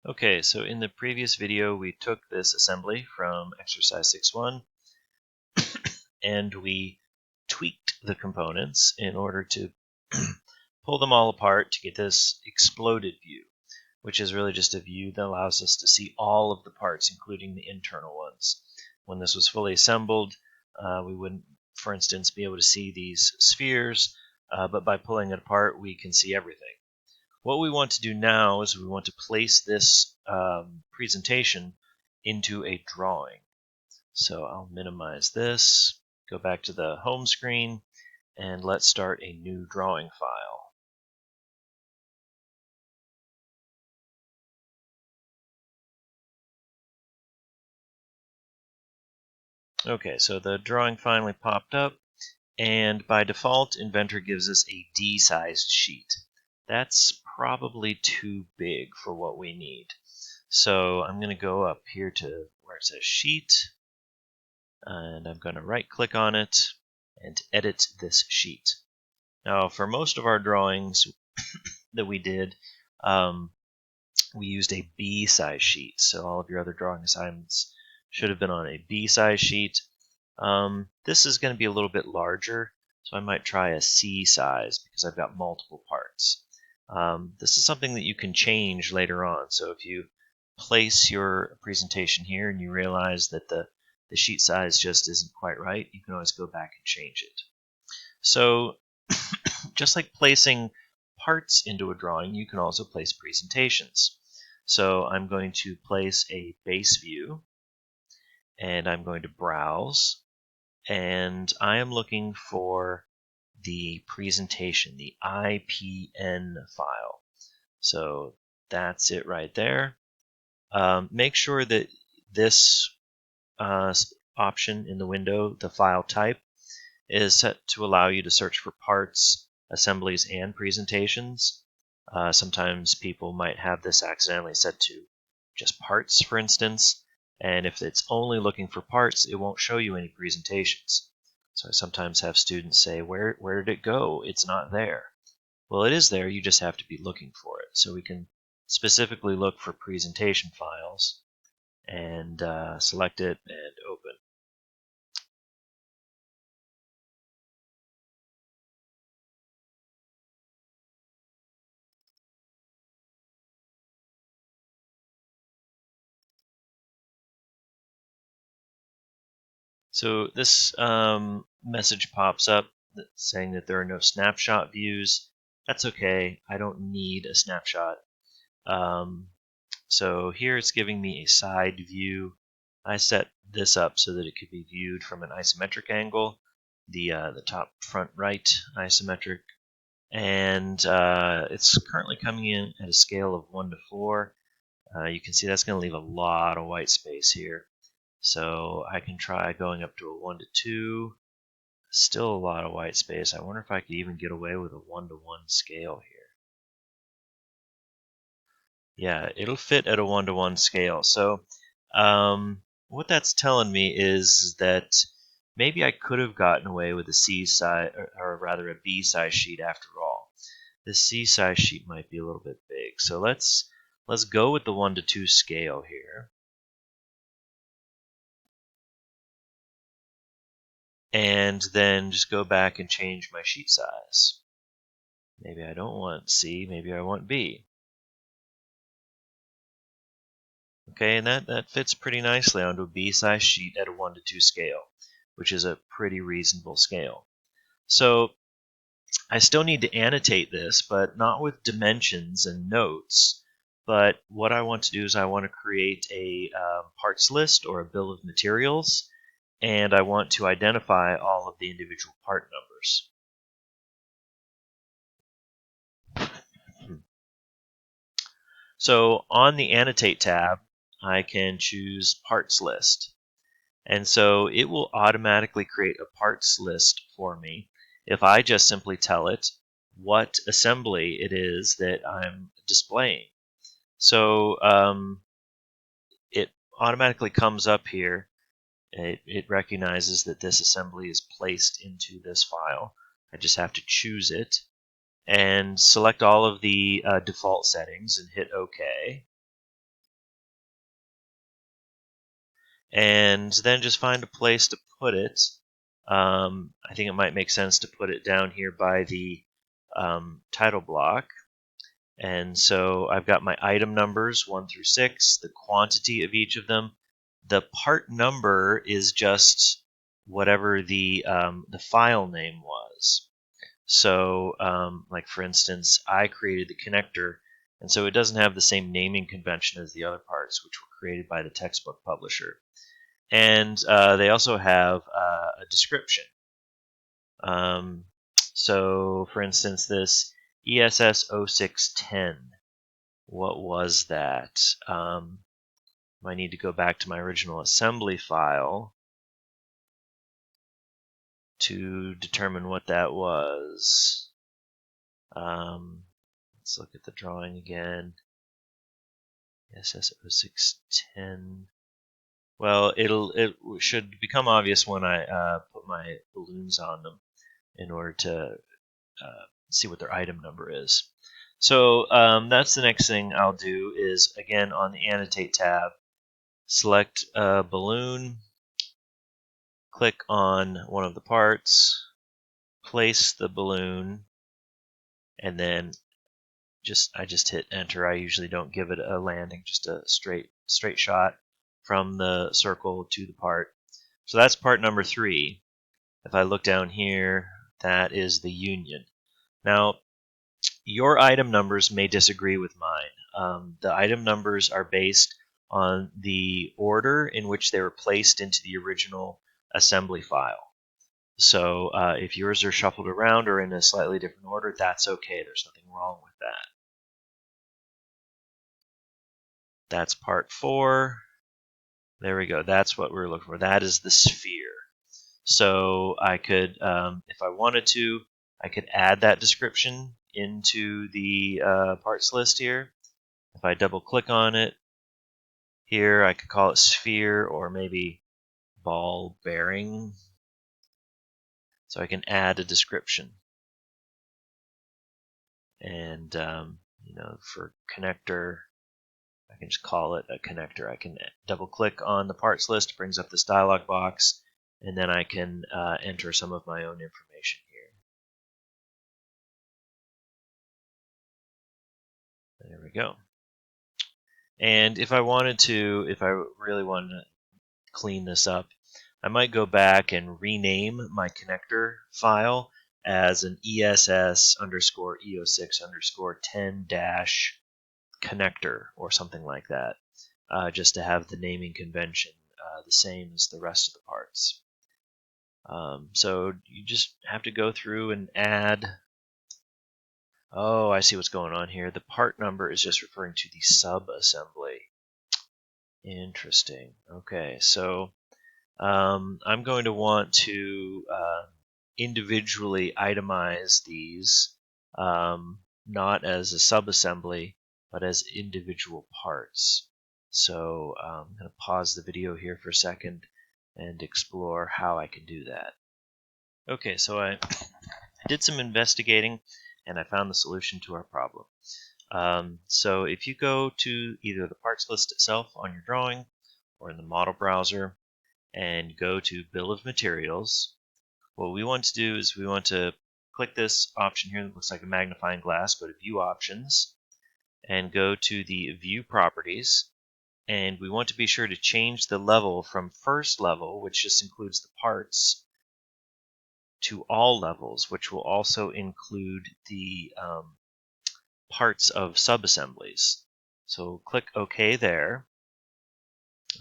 Okay, so in the previous video we took this assembly from exercise 6.1 and we tweaked the components in order to pull them all apart to get this exploded view, which is really just a view that allows us to see all of the parts, including the internal ones. When this was fully assembled, we wouldn't, for instance, be able to see these spheres, but by pulling it apart we can see everything. What we want to do now is we want to place this presentation into a drawing. So I'll minimize this, go back to the home screen, and let's start a new drawing file. Okay, so the drawing finally popped up, and by default, Inventor gives us a D-sized sheet. That's probably too big for what we need. So I'm going to go up here to where it says Sheet, and I'm going to right-click on it and edit this sheet. Now, for most of our drawings that we did, we used a B-size sheet, so all of your other drawing assignments should have been on a B-size sheet. This is going to be a little bit larger, so I might try a C size because I've got multiple parts. This is something that you can change later on, so if you place your presentation here and you realize that the sheet size just isn't quite right, you can always go back and change it. So just like placing parts into a drawing, you can also place presentations. So I'm going to place a base view, and I'm going to browse, and I am looking for the presentation, the IPN file. So that's it right there. Make sure that this option in the window, the file type, is set to allow you to search for parts, assemblies, and presentations. Sometimes people might have this accidentally set to just parts, for instance, and if it's only looking for parts, it won't show you any presentations. So I sometimes have students say, where did it go? It's not there. Well, it is there, you just have to be looking for it. So we can specifically look for presentation files and select it and open. So this message pops up saying that there are no snapshot views. That's okay. I don't need a snapshot. So here it's giving me a side view. I set this up so that it could be viewed from an isometric angle, the top front right isometric, and it's currently coming in at a scale of 1 to 4. You can see that's going to leave a lot of white space here. So I can try going up to a 1 to 2. Still a lot of white space. I wonder if I could even get away with a 1 to 1 scale here. Yeah, it'll fit at a 1 to 1 scale. So what that's telling me is that maybe I could have gotten away with a C size, or rather a B size sheet after all. The C size sheet might be a little bit big. So let's go with the 1 to 2 scale here. And then just go back and change my sheet size. Maybe I don't want C, maybe I want B. Okay, and that fits pretty nicely onto a B-size sheet at a 1 to 2 scale, which is a pretty reasonable scale. So I still need to annotate this, but not with dimensions and notes. But what I want to do is I want to create a parts list or a bill of materials, and I want to identify all of the individual part numbers. So on the Annotate tab, I can choose Parts List. And so it will automatically create a parts list for me if I just simply tell it what assembly it is that I'm displaying. So it automatically comes up here. It recognizes that this assembly is placed into this file. I just have to choose it and select all of the default settings and hit OK. and then just find a place to put it. I think it might make sense to put it down here by the title block. And so I've got my item numbers 1 through 6, the quantity of each of them. The part number is just whatever the file name was. So, like for instance, I created the connector, and so it doesn't have the same naming convention as the other parts, which were created by the textbook publisher. And they also have a description. So, for instance, this ESS 0610, what was that? I need to go back to my original assembly file to determine what that was. Let's look at the drawing again. ESS 0610. Well, it should become obvious when I put my balloons on them in order to see what their item number is. So that's the next thing I'll do is, again, on the Annotate tab, select a balloon, click on one of the parts, place the balloon, and then I just hit enter. I usually don't give it a landing, just a straight shot from the circle to the part. So that's part number 3. If I look down here, that is the union. Now, your item numbers may disagree with mine. The item numbers are based on the order in which they were placed into the original assembly file. So if yours are shuffled around or in a slightly different order, that's okay. There's nothing wrong with that. That's part 4. There we go. That's what we're looking for. That is the sphere. So I could, if I wanted to, I could add that description into the parts list here. If I double click on it here, I could call it sphere or maybe ball bearing. So I can add a description. And, for connector, I can just call it a connector. I can double click on the parts list, it brings up this dialog box, and then I can enter some of my own information here. There we go. And if I really wanted to clean this up, I might go back and rename my connector file as an ESS underscore EO6 underscore 10 dash connector or something like that, just to have the naming convention the same as the rest of the parts. So you just have to go through and add. Oh, I see what's going on here. The part number is just referring to the sub-assembly. Interesting. Okay, so I'm going to want to individually itemize these, not as a sub-assembly, but as individual parts. So I'm going to pause the video here for a second and explore how I can do that. Okay, so I did some investigating and I found the solution to our problem. So if you go to either the parts list itself on your drawing or in the model browser and go to Bill of Materials, what we want to do is we want to click this option here that looks like a magnifying glass, go to View Options, and go to the View Properties, and we want to be sure to change the level from first level, which just includes the parts, to all levels, which will also include the parts of subassemblies. So click OK there,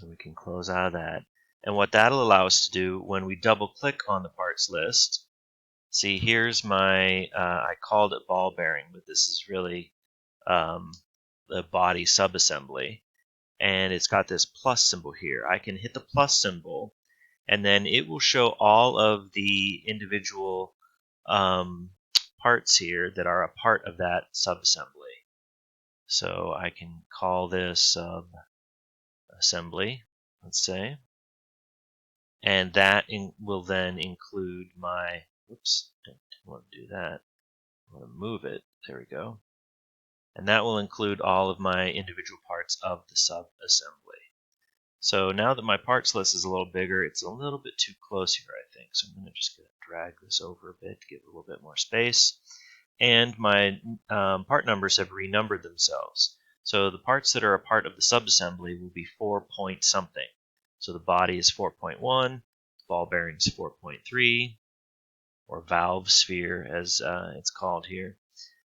and we can close out of that. And what that'll allow us to do when we double click on the parts list, see here's my, I called it ball bearing, but this is really the body subassembly. And it's got this plus symbol here. I can hit the plus symbol, and then it will show all of the individual parts here that are a part of that subassembly. So I can call this subassembly, let's say, and that will then include my, whoops, I didn't want to do that. I want to move it, there we go. And that will include all of my individual parts of the subassembly. So now that my parts list is a little bigger, it's a little bit too close here, I think. So I'm going to just drag this over a bit to give it a little bit more space. And my part numbers have renumbered themselves. So the parts that are a part of the subassembly will be 4 point something. So the body is 4.1, the ball bearing is 4.3, or valve sphere as it's called here.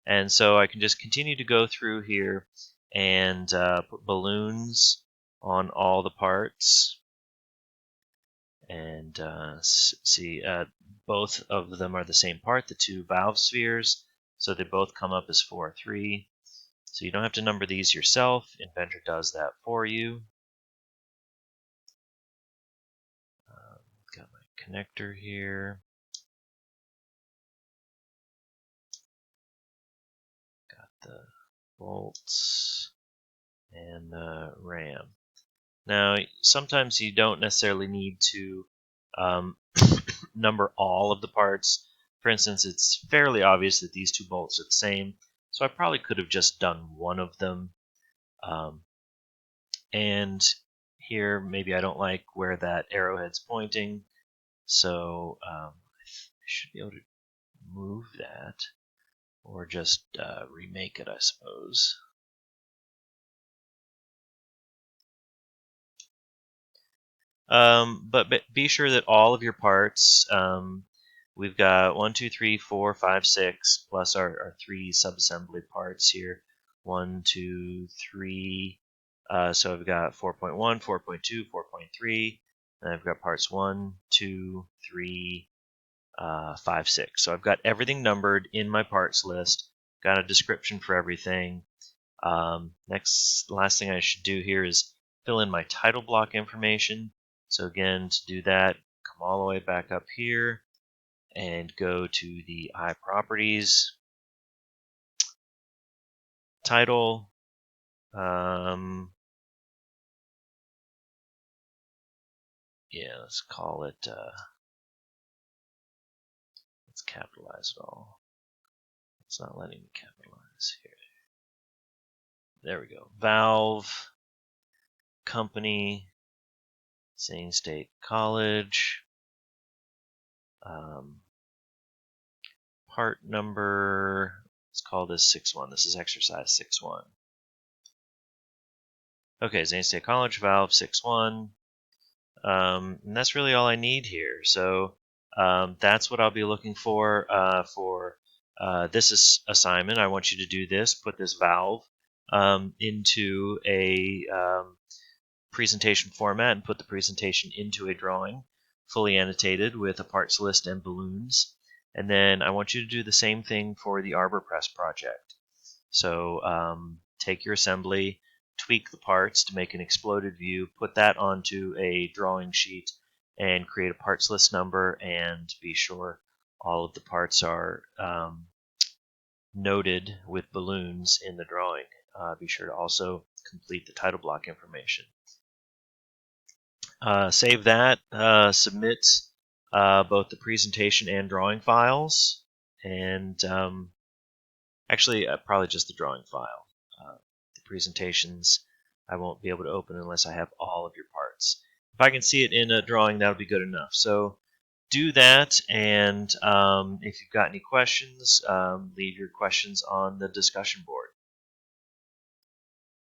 And so I can just continue to go through here and put balloons on all the parts. And see, both of them are the same part, the two valve spheres. So they both come up as 4, 3. So you don't have to number these yourself. Inventor does that for you. Got my connector here. Got the bolts and the RAM. Now, sometimes you don't necessarily need to number all of the parts. For instance, it's fairly obvious that these two bolts are the same, so I probably could have just done one of them. And here, maybe I don't like where that arrowhead's pointing, so I should be able to move that, or just remake it, I suppose. But be sure that all of your parts, we've got 1, 2, 3, 4, 5, 6, plus our 3 subassembly parts here. 1, 2, 3. So I've got 4.1, 4.2, 4.3. And I've got parts 1, 2, 3, 5, 6. So I've got everything numbered in my parts list. Got a description for everything. Last thing I should do here is fill in my title block information. So again, to do that, come all the way back up here and go to the iProperties title. Yeah, let's call it, let's capitalize it all. It's not letting me capitalize here. There we go. Valve, company, Zane State College, part number, let's call this 6-1. This is exercise 6-1. Okay, Zane State College, valve 6-1. And that's really all I need here. So that's what I'll be looking for this assignment. I want you to do this, put this valve into a presentation format and put the presentation into a drawing, fully annotated with a parts list and balloons. And then I want you to do the same thing for the Arbor Press project. So take your assembly, tweak the parts to make an exploded view, put that onto a drawing sheet, and create a parts list number, and be sure all of the parts are noted with balloons in the drawing. Be sure to also complete the title block information. Save that, submit both the presentation and drawing files, and actually probably just the drawing file. The presentations I won't be able to open unless I have all of your parts. If I can see it in a drawing, that'll be good enough. So do that, and if you've got any questions, leave your questions on the discussion board.